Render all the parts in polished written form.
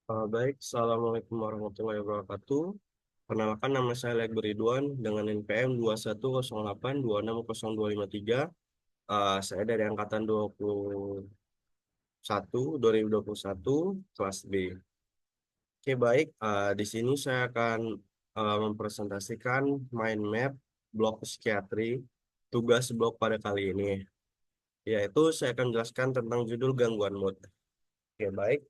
Baik, Assalamualaikum warahmatullahi wabarakatuh. Perkenalkan nama saya Lekber Ridwan dengan NPM 21082626053. Saya dari angkatan 2021, kelas B. Oke, baik. Di sini saya akan mempresentasikan mind map blok psikiatri. Tugas blok pada kali ini, yaitu saya akan jelaskan tentang judul gangguan mood. Oke, baik.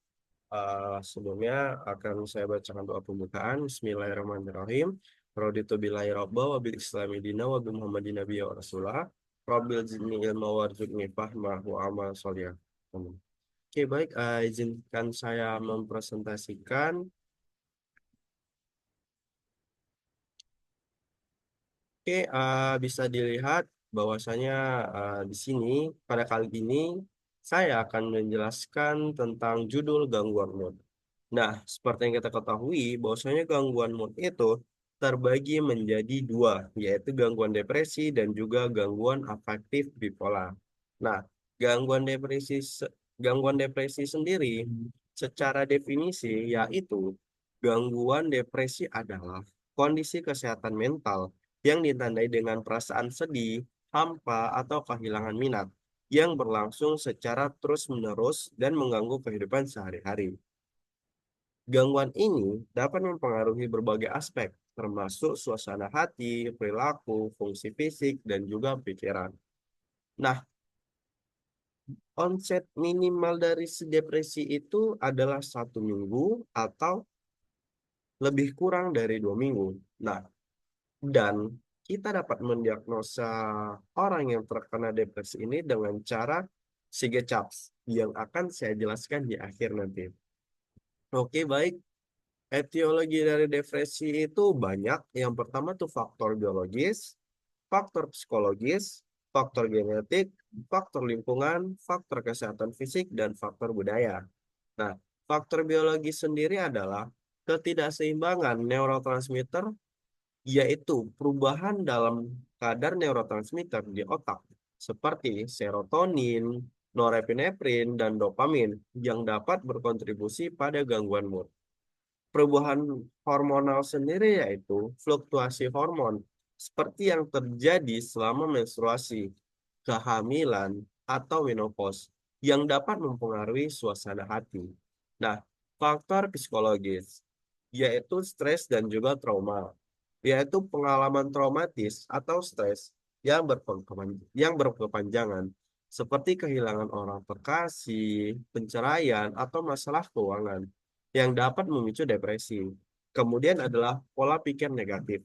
Sebelumnya akan saya bacakan doa pembukaan. Bismillahirrahmanirrahim. Raditu billahi robba wa bil islami dina wa bi muhammadin nabiyya wa rasulah. Rabbil zidni ilma warzuqni fahma wa amal sholih. Amin. Oke, baik. Izinkan saya mempresentasikan. Oke, bisa dilihat bahwasanya di sini pada kali ini saya akan menjelaskan tentang judul gangguan mood. Nah, seperti yang kita ketahui, bahwasanya gangguan mood itu terbagi menjadi dua, yaitu gangguan depresi dan juga gangguan afektif bipolar. Nah, gangguan depresi gangguan depresi sendiri secara definisi yaitu gangguan depresi adalah kondisi kesehatan mental yang ditandai dengan perasaan sedih, hampa, atau kehilangan minat yang berlangsung secara terus-menerus dan mengganggu kehidupan sehari-hari. Gangguan ini dapat mempengaruhi berbagai aspek, termasuk suasana hati, perilaku, fungsi fisik, dan juga pikiran. Nah, onset minimal dari si depresi itu adalah 1 minggu atau lebih kurang dari 2 minggu. Nah, dan kita dapat mendiagnosa orang yang terkena depresi ini dengan cara Sigechards yang akan saya jelaskan di akhir nanti. Oke, baik. Etiologi dari depresi itu banyak. Yang pertama tuh faktor biologis, faktor psikologis, faktor genetik, faktor lingkungan, faktor kesehatan fisik, dan faktor budaya. Nah, faktor biologis sendiri adalah ketidakseimbangan neurotransmitter, yaitu perubahan dalam kadar neurotransmitter di otak, seperti serotonin, norepinefrin, dan dopamin, yang dapat berkontribusi pada gangguan mood. Perubahan hormonal sendiri yaitu fluktuasi hormon seperti yang terjadi selama menstruasi, kehamilan, atau menopause yang dapat mempengaruhi suasana hati. Nah, faktor psikologis yaitu stres dan juga trauma, yaitu pengalaman traumatis atau stres yang berkepanjangan seperti kehilangan orang terkasih, penceraian, atau masalah keuangan yang dapat memicu depresi. Kemudian adalah pola pikir negatif,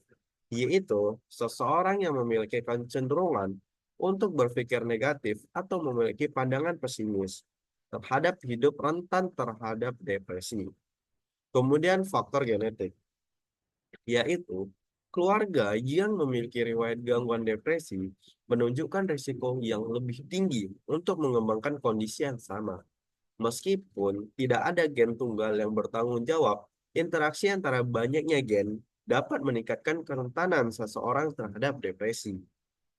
yaitu seseorang yang memiliki kecenderungan untuk berpikir negatif atau memiliki pandangan pesimis terhadap hidup rentan terhadap depresi. Kemudian faktor genetik, yaitu keluarga yang memiliki riwayat gangguan depresi menunjukkan risiko yang lebih tinggi untuk mengembangkan kondisi yang sama. Meskipun tidak ada gen tunggal yang bertanggung jawab, interaksi antara banyaknya gen dapat meningkatkan kerentanan seseorang terhadap depresi.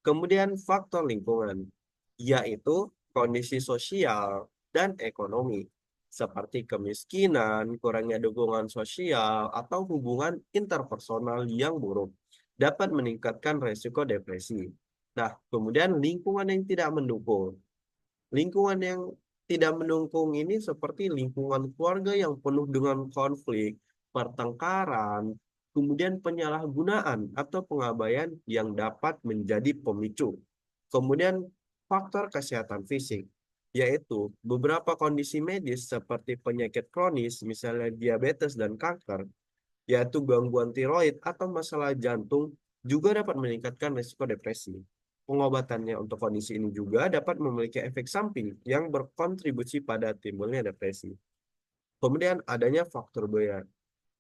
Kemudian faktor lingkungan, yaitu kondisi sosial dan ekonomi, seperti kemiskinan, kurangnya dukungan sosial, atau hubungan interpersonal yang buruk, dapat meningkatkan resiko depresi. Nah, kemudian lingkungan yang tidak mendukung. Lingkungan yang tidak mendukung ini seperti lingkungan keluarga yang penuh dengan konflik, pertengkaran, kemudian penyalahgunaan atau pengabaian yang dapat menjadi pemicu. Kemudian faktor kesehatan fisik, yaitu beberapa kondisi medis seperti penyakit kronis, misalnya diabetes dan kanker, yaitu gangguan tiroid atau masalah jantung, juga dapat meningkatkan risiko depresi. Pengobatannya untuk kondisi ini juga dapat memiliki efek samping yang berkontribusi pada timbulnya depresi. Kemudian adanya faktor budaya.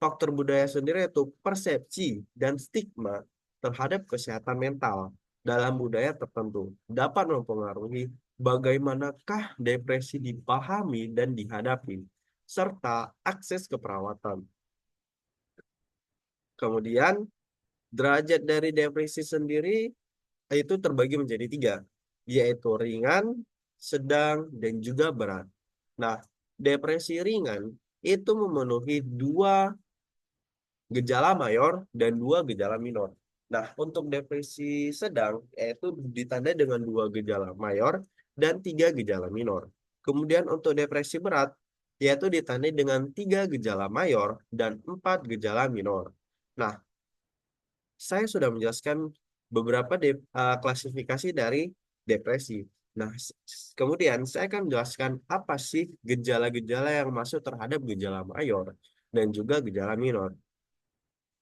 Faktor budaya sendiri itu persepsi dan stigma terhadap kesehatan mental dalam budaya tertentu dapat mempengaruhi bagaimanakah depresi dipahami dan dihadapi, serta akses ke perawatan. Kemudian derajat dari depresi sendiri itu terbagi menjadi tiga, yaitu ringan, sedang, dan juga berat. Nah, depresi ringan itu memenuhi dua gejala mayor dan dua gejala minor. Nah, untuk depresi sedang yaitu ditandai dengan dua gejala mayor dan tiga gejala minor. Kemudian untuk depresi berat yaitu ditandai dengan tiga gejala mayor dan empat gejala minor. Nah, saya sudah menjelaskan beberapa klasifikasi dari depresi. Nah, kemudian saya akan menjelaskan apa sih gejala-gejala yang masuk terhadap gejala mayor dan juga gejala minor.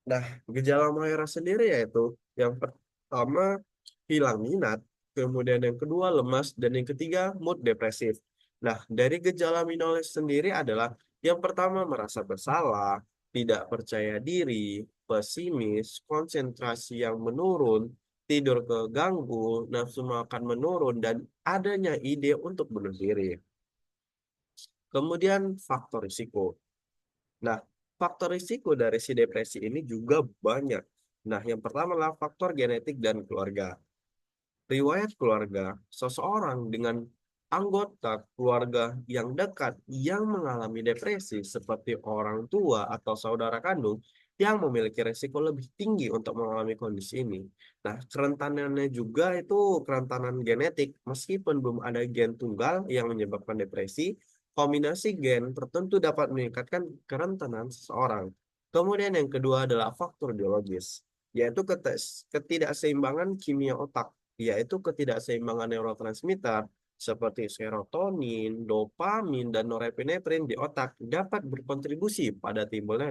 Nah, gejala mayor sendiri yaitu yang pertama hilang minat, kemudian yang kedua lemas, dan yang ketiga mood depresif. Nah, dari gejala minor sendiri adalah yang pertama merasa bersalah, tidak percaya diri, pesimis, konsentrasi yang menurun, tidur keganggu, nafsu makan menurun, dan adanya ide untuk bunuh diri. Kemudian faktor risiko. Nah, faktor risiko dari si depresi ini juga banyak. Nah, yang pertama adalah faktor genetik dan keluarga. Riwayat keluarga, seseorang dengan anggota keluarga yang dekat yang mengalami depresi seperti orang tua atau saudara kandung yang memiliki risiko lebih tinggi untuk mengalami kondisi ini. Nah, kerentanannya juga itu kerentanan genetik. Meskipun belum ada gen tunggal yang menyebabkan depresi, kombinasi gen tertentu dapat meningkatkan kerentanan seseorang. Kemudian yang kedua adalah faktor biologis, yaitu ketidakseimbangan kimia otak, yaitu ketidakseimbangan neurotransmitter seperti serotonin, dopamin, dan norepinefrin di otak dapat berkontribusi pada timbulnya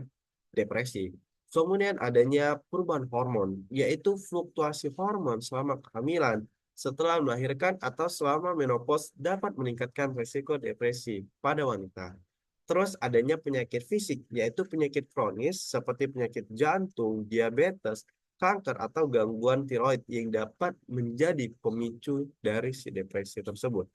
depresi. Kemudian adanya perubahan hormon, yaitu fluktuasi hormon selama kehamilan, setelah melahirkan atau selama menopause dapat meningkatkan risiko depresi pada wanita. Terus adanya penyakit fisik, yaitu penyakit kronis seperti penyakit jantung, diabetes, kanker, atau gangguan tiroid yang dapat menjadi pemicu dari si depresi tersebut.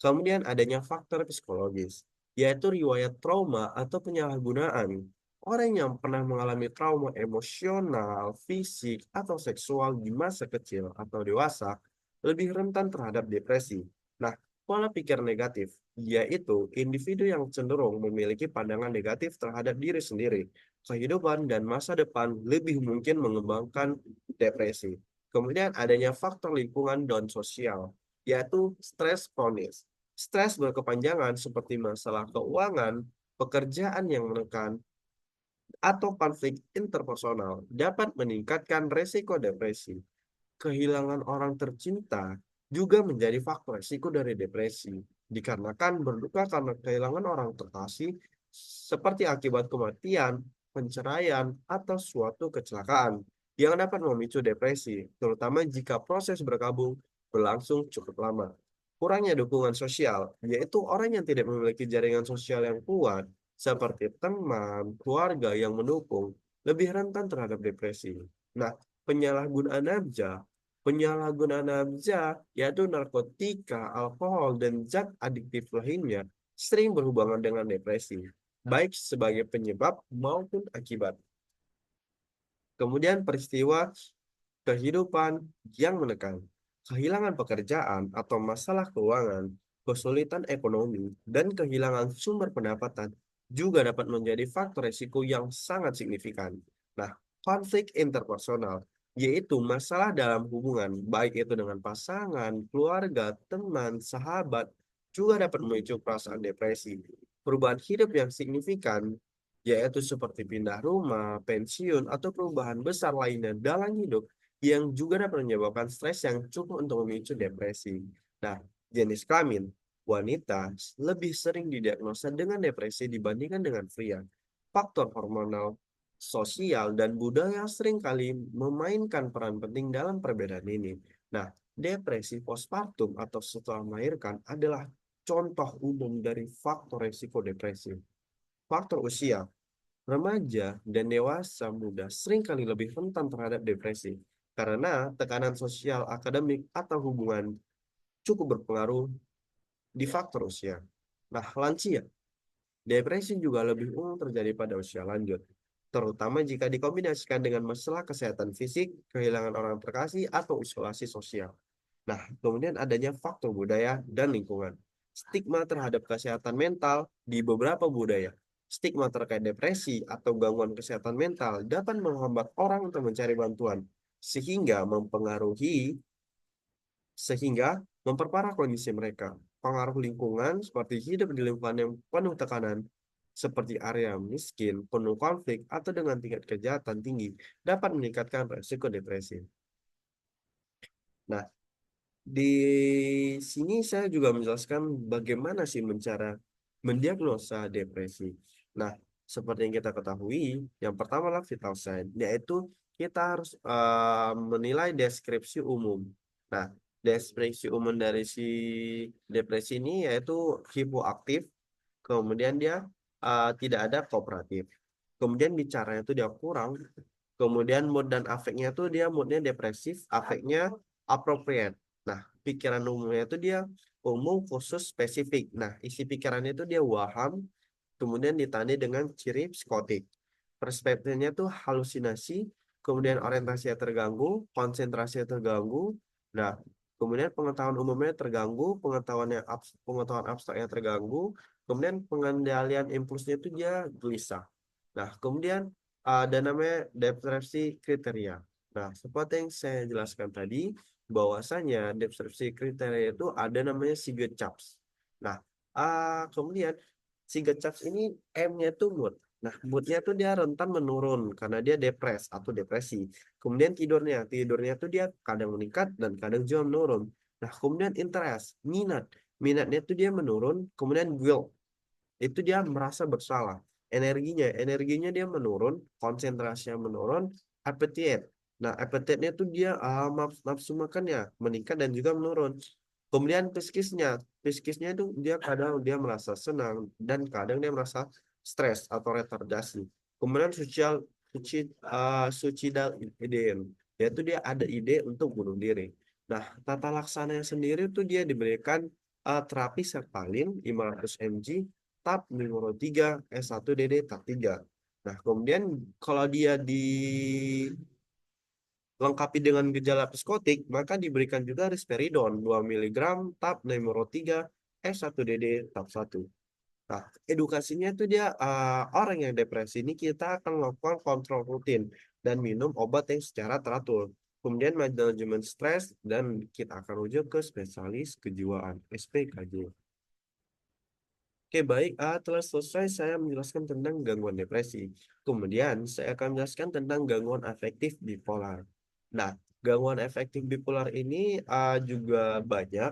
Kemudian adanya faktor psikologis, yaitu riwayat trauma atau penyalahgunaan. Orang yang pernah mengalami trauma emosional, fisik, atau seksual di masa kecil atau dewasa lebih rentan terhadap depresi. Nah, pola pikir negatif, yaitu individu yang cenderung memiliki pandangan negatif terhadap diri sendiri, kehidupan, dan masa depan lebih mungkin mengembangkan depresi. Kemudian adanya faktor lingkungan dan sosial, yaitu stres kronis. Stres berkepanjangan seperti masalah keuangan, pekerjaan yang menekan, atau konflik interpersonal dapat meningkatkan resiko depresi. Kehilangan orang tercinta juga menjadi faktor resiko dari depresi, dikarenakan berduka karena kehilangan orang terkasih seperti akibat kematian, penceraian, atau suatu kecelakaan yang dapat memicu depresi, terutama jika proses berkabung berlangsung cukup lama. Kurangnya dukungan sosial, yaitu orang yang tidak memiliki jaringan sosial yang kuat, seperti teman, keluarga yang mendukung, lebih rentan terhadap depresi. Nah, penyalahgunaan nafza, yaitu narkotika, alkohol, dan zat adiktif lainnya, sering berhubungan dengan depresi, baik sebagai penyebab maupun akibat. Kemudian peristiwa kehidupan yang menekan, kehilangan pekerjaan atau masalah keuangan, kesulitan ekonomi, dan kehilangan sumber pendapatan juga dapat menjadi faktor risiko yang sangat signifikan. Nah, konflik interpersonal, yaitu masalah dalam hubungan, baik itu dengan pasangan, keluarga, teman, sahabat, juga dapat memicu perasaan depresi. Perubahan hidup yang signifikan, yaitu seperti pindah rumah, pensiun, atau perubahan besar lainnya dalam hidup, yang juga dapat menyebabkan stres yang cukup untuk memicu depresi. Nah, jenis kelamin, wanita lebih sering didiagnosa dengan depresi dibandingkan dengan pria. Faktor hormonal, sosial, dan budaya seringkali memainkan peran penting dalam perbedaan ini. Nah, depresi postpartum atau setelah melahirkan adalah contoh umum dari faktor risiko depresi. Faktor usia, remaja dan dewasa muda seringkali lebih rentan terhadap depresi karena tekanan sosial, akademik, atau hubungan cukup berpengaruh di faktor usia. Nah, lansia, depresi juga lebih umum terjadi pada usia lanjut, terutama jika dikombinasikan dengan masalah kesehatan fisik, kehilangan orang terkasih, atau isolasi sosial. Nah, kemudian adanya faktor budaya dan lingkungan. Stigma terhadap kesehatan mental di beberapa budaya, Stigma terkait depresi atau gangguan kesehatan mental dapat menghambat orang untuk mencari bantuan, sehingga memperparah kondisi mereka. Pengaruh lingkungan seperti hidup di lingkungan yang penuh tekanan, seperti area miskin, penuh konflik, atau dengan tingkat kejahatan tinggi, dapat meningkatkan resiko depresi. Nah, di sini saya juga menjelaskan bagaimana sih cara mendiagnosa depresi. Nah, seperti yang kita ketahui, yang pertama adalah vital sign, yaitu kita harus menilai deskripsi umum. Nah, deskripsi umum dari si depresi ini yaitu hipoaktif, kemudian dia tidak ada kooperatif. Kemudian bicaranya itu dia kurang, kemudian mood dan afeknya tuh dia moodnya depresif, afeknya appropriate. Nah, pikiran umumnya itu dia umum, khusus, spesifik. Nah, isi pikirannya itu dia waham, kemudian ditandai dengan ciri psikotik. Perspektifnya tuh halusinasi, kemudian orientasinya terganggu, konsentrasinya terganggu. Nah, kemudian pengetahuan umumnya terganggu, pengetahuan abstraknya terganggu, kemudian pengendalian impulsnya itu dia gelisah. Nah, kemudian ada namanya depresi kriteria. Nah, seperti yang saya jelaskan tadi, bahwasanya depresi kriteria itu ada namanya Sigurd-Chaps. Nah, kemudian Sigurd-Chaps ini M-nya itu mood. Nah, moodnya tuh dia rentan menurun karena dia atau depresi. Kemudian tidurnya tuh dia kadang meningkat dan kadang juga menurun. Nah, kemudian interest, minatnya tuh dia menurun. Kemudian guilt, itu dia merasa bersalah. Energinya dia menurun, konsentrasinya menurun, appetite. Nah, appetite-nya tuh dia nafsu makannya meningkat dan juga menurun. Kemudian psikisnya itu dia kadang dia merasa senang dan kadang dia merasa stres atau retardasi. Kemudian suicidal ideation, yaitu dia ada ide untuk bunuh diri. Nah, tata laksananya sendiri tuh dia diberikan terapi sertralin 500 mg TAP Neuro 3 S1DD TAP 3. Nah, kemudian kalau dia dilengkapi dengan gejala psikotik, maka diberikan juga risperidon 2 mg TAP Neuro 3 S1DD TAP 1. Nah, edukasinya itu dia orang yang depresi ini kita akan melakukan kontrol rutin dan minum obat yang secara teratur. Kemudian manajemen stres dan kita akan rujuk ke spesialis kejiwaan SPKJ. Oke, baik. Telah selesai saya menjelaskan tentang gangguan depresi. Kemudian, saya akan menjelaskan tentang gangguan afektif bipolar. Nah, gangguan afektif bipolar ini juga banyak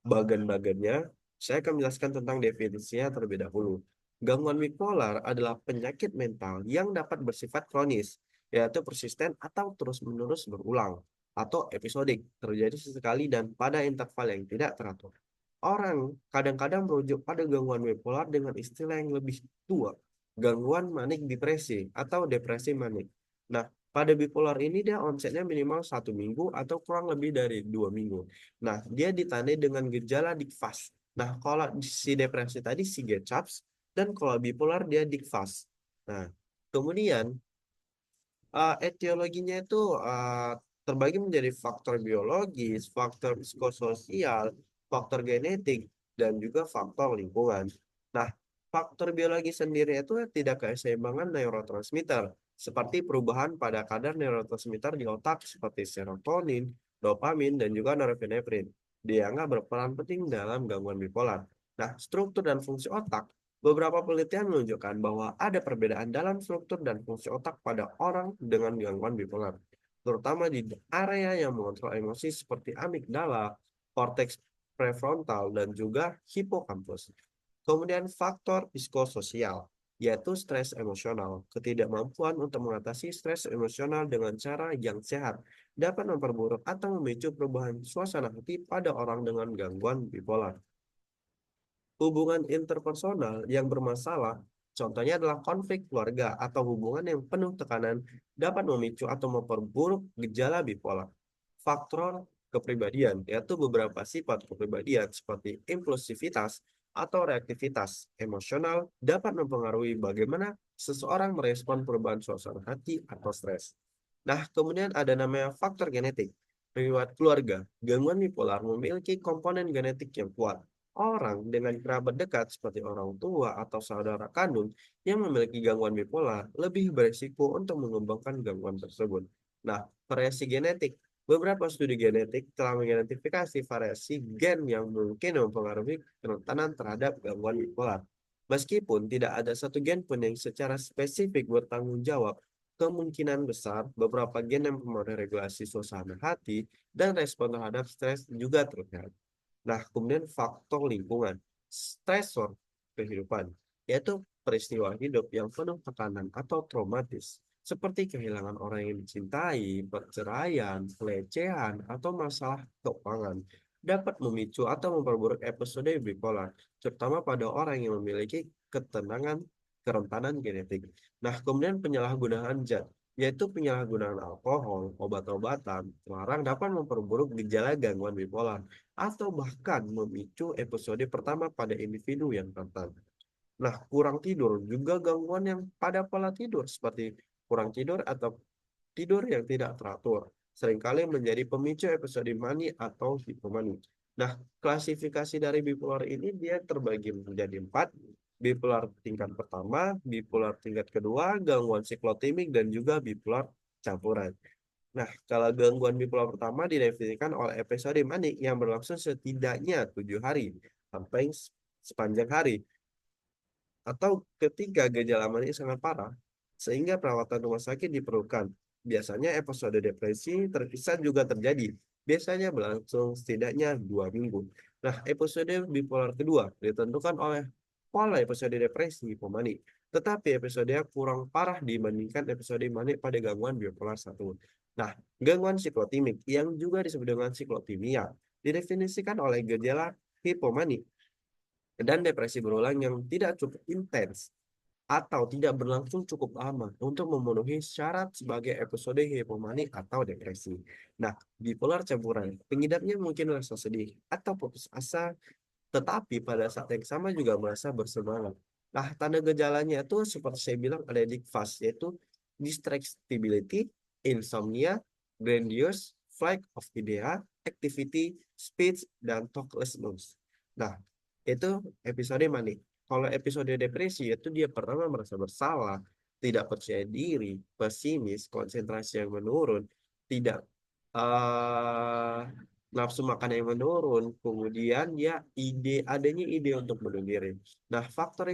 bagian-bagiannya. Saya akan menjelaskan tentang definisinya terlebih dahulu. Gangguan bipolar adalah penyakit mental yang dapat bersifat kronis, yaitu persisten atau terus-menerus berulang, atau episodik, terjadi sesekali dan pada interval yang tidak teratur. Orang kadang-kadang merujuk pada gangguan bipolar dengan istilah yang lebih tua, gangguan manik depresi atau depresi manik. Nah, pada bipolar ini dia onsetnya minimal 1 minggu atau kurang lebih dari 2 minggu. Nah, dia ditandai dengan gejala dikfas. Nah, kalau si depresi tadi si Chaps, dan kalau bipolar dia dikfas. Nah, kemudian etiologinya itu terbagi menjadi faktor biologis, faktor psikososial, faktor genetik, dan juga faktor lingkungan. Nah, faktor biologi sendiri itu tidak keseimbangan neurotransmitter, seperti perubahan pada kadar neurotransmitter di otak seperti serotonin, dopamin, dan juga norepinefrin. Dianggap berperan penting dalam gangguan bipolar. Nah, struktur dan fungsi otak. Beberapa penelitian menunjukkan bahwa ada perbedaan dalam struktur dan fungsi otak pada orang dengan gangguan bipolar, terutama di area yang mengontrol emosi seperti amigdala, korteks prefrontal, dan juga hipokampus. Kemudian faktor psikososial, yaitu stres emosional. Ketidakmampuan untuk mengatasi stres emosional dengan cara yang sehat dapat memperburuk atau memicu perubahan suasana hati pada orang dengan gangguan bipolar. Hubungan interpersonal yang bermasalah, contohnya adalah konflik keluarga atau hubungan yang penuh tekanan, dapat memicu atau memperburuk gejala bipolar. Faktor kepribadian, yaitu beberapa sifat kepribadian seperti impulsivitas atau reaktivitas emosional dapat mempengaruhi bagaimana seseorang merespon perubahan suasana hati atau stres. Nah, kemudian ada namanya faktor genetik. Riwayat keluarga, gangguan bipolar memiliki komponen genetik yang kuat. Orang dengan kerabat dekat seperti orang tua atau saudara kandung yang memiliki gangguan bipolar lebih beresiko untuk mengembangkan gangguan tersebut. Nah, variasi genetik. Beberapa studi genetik telah mengidentifikasi variasi gen yang mungkin mempengaruhi kerentanan terhadap gangguan bipolar. Meskipun tidak ada satu gen pun yang secara spesifik bertanggung jawab, kemungkinan besar beberapa gen yang mempengaruhi regulasi suasana hati dan respon terhadap stres juga terlihat. Nah, kemudian faktor lingkungan, stresor kehidupan, yaitu peristiwa hidup yang penuh tekanan atau traumatis, seperti kehilangan orang yang dicintai, perceraian, pelecehan, atau masalah keuangan, dapat memicu atau memperburuk episode bipolar, terutama pada orang yang memiliki kerentanan genetik. Nah, kemudian penyalahgunaan zat, yaitu penyalahgunaan alkohol, obat-obatan, terlarang dapat memperburuk gejala gangguan bipolar atau bahkan memicu episode pertama pada individu yang rentan. Nah, kurang tidur juga gangguan yang pada pola tidur seperti kurang tidur atau tidur yang tidak teratur seringkali menjadi pemicu episode mani atau hipomani. Nah, klasifikasi dari bipolar ini dia terbagi menjadi 4, bipolar tingkat pertama, bipolar tingkat kedua, gangguan siklotimik, dan juga bipolar campuran. Nah, kalau gangguan bipolar pertama didefinisikan oleh episode manik yang berlangsung setidaknya 7 hari sampai sepanjang hari atau ketika gejala manik sangat parah sehingga perawatan rumah sakit diperlukan. Biasanya episode depresi terpisah juga terjadi. Biasanya berlangsung setidaknya 2 minggu. Nah, episode bipolar kedua ditentukan oleh pola episode depresi hipomanik. Tetapi episodenya kurang parah dibandingkan episode manik pada gangguan bipolar 1. Nah, gangguan siklotimik yang juga disebut dengan siklotimia didefinisikan oleh gejala hipomanik dan depresi berulang yang tidak cukup intens atau tidak berlangsung cukup lama untuk memenuhi syarat sebagai episode hipomani atau depresi. Nah, bipolar campuran, pengidapnya mungkin merasa sedih atau putus asa, tetapi pada saat yang sama juga merasa bersemangat. Nah, tanda gejalanya itu seperti saya bilang ada di fase yaitu distractibility, insomnia, grandiose, flight of idea, activity, speech, dan talklessness. Nah, itu episode manik. Kalau episode depresi itu dia pertama merasa bersalah, tidak percaya diri, pesimis, konsentrasi yang menurun, tidak eh nafsu makan yang menurun, kemudian ya adanya ide untuk bunuh diri. Nah, faktor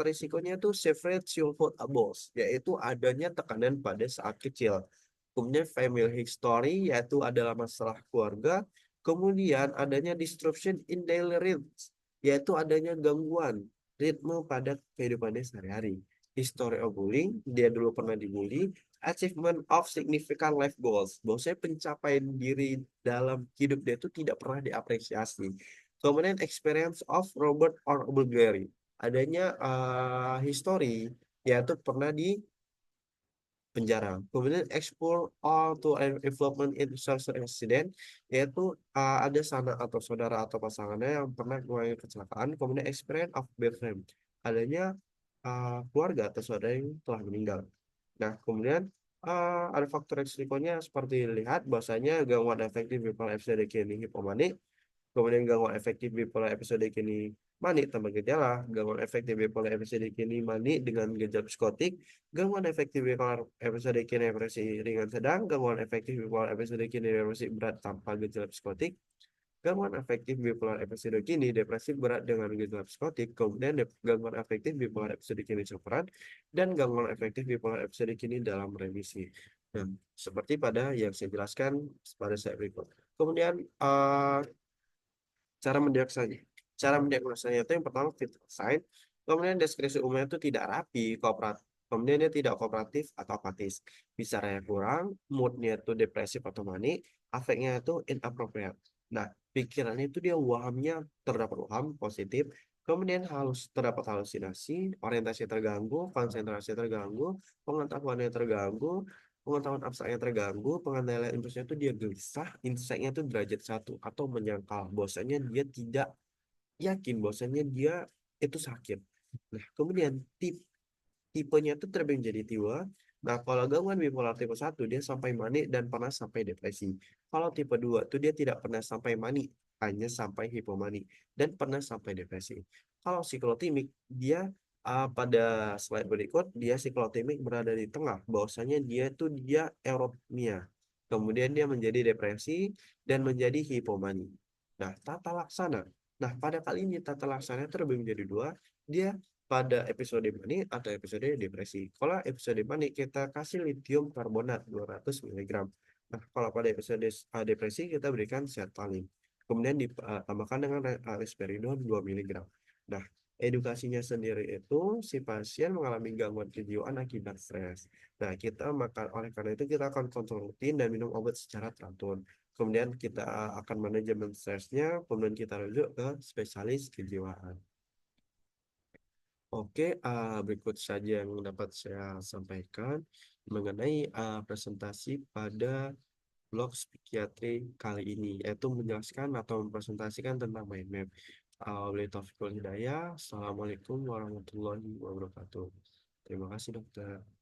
risikonya itu separate childhood abuse, yaitu adanya tekanan pada saat kecil. Kemudian family history, yaitu adalah masalah keluarga. Kemudian adanya disruption in daily rhythms, yaitu adanya gangguan ritme pada kehidupannya sehari-hari. History of bullying, dia dulu pernah dibully. Achievement of significant life goals, bahwasanya pencapaian diri dalam hidup dia itu tidak pernah diapresiasi. Kemudian experience of Robert or Bulgari, adanya history yaitu pernah di penjara. Kemudian explore all to involvement in social accident, yaitu ada sanak atau saudara atau pasangannya yang pernah mengalami kecelakaan. Kemudian experience of befriend, adanya keluarga atau saudara yang telah meninggal. Nah, kemudian ada faktor risikonya seperti lihat bahwasanya gangguan efektif bipolar episode kini hipomanik, kemudian gangguan efektif bipolar episode kini manik tanpa gejala, gangguan efektif bipolar episode kini manik dengan gejala psikotik, gangguan efektif bipolar episode kini depresi ringan sedang, gangguan efektif bipolar episode kini depresi berat tanpa gejala psikotik, gangguan efektif bipolar episode kini depresi berat dengan gejala psikotik, kemudian gangguan efektif bipolar episode kini campuran, dan gangguan efektif bipolar episode kini dalam remisi. Nah, seperti pada yang saya jelaskan pada saat berikut. Kemudian cara mendiagnosanya. Cara mendiagnosanya itu yang pertama vital sign, kemudian deskripsi umumnya itu tidak rapi, kooperatif, kemudian dia tidak kooperatif atau apatis, bicaranya kurang, moodnya itu depresif atau manik, afeknya itu inappropriate. Nah, pikirannya itu dia wahamnya terdapat waham positif, kemudian terdapat halusinasi, orientasi terganggu, konsentrasi terganggu, pengetahuannya terganggu, pengetahuan abstraknya terganggu, pengendalian impulsnya itu dia gelisah, insight-nya itu derajat 1 atau menyangkal, bahwasanya dia tidak yakin bahwasanya dia itu sakit. Nah, kemudian tipenya itu terbagi menjadi tipe. Nah, kalau gangguan bipolar tipe 1 dia sampai manik dan pernah sampai depresi. Kalau tipe 2 itu dia tidak pernah sampai manik hanya sampai hipomani dan pernah sampai depresi. Kalau siklotimik, dia pada slide berikut, dia siklotimik berada di tengah, bahwasanya dia eurotmia. Kemudian dia menjadi depresi dan menjadi hipomani. Nah, tata laksana. Nah, pada kali ini tata laksana terbagi menjadi dua. Dia pada episode mani atau episode depresi. Kalau episode mani kita kasih litium karbonat 200 mg. Nah, kalau pada episode depresi kita berikan sertalin. Kemudian ditambahkan dengan risperidon 2 mg. Nah, edukasinya sendiri itu si pasien mengalami gangguan kejiwaan akibat stres. Nah, oleh karena itu kita akan kontrol rutin dan minum obat secara teratur. Kemudian kita akan manajemen stresnya, kemudian kita rujuk ke spesialis kejiwaan. Oke, berikut saja yang dapat saya sampaikan mengenai presentasi pada blog psikiatri kali ini, yaitu menjelaskan atau mempresentasikan tentang mind map. Wabillahi taufiq wal hidayah. Assalamualaikum warahmatullahi wabarakatuh. Terima kasih, dokter.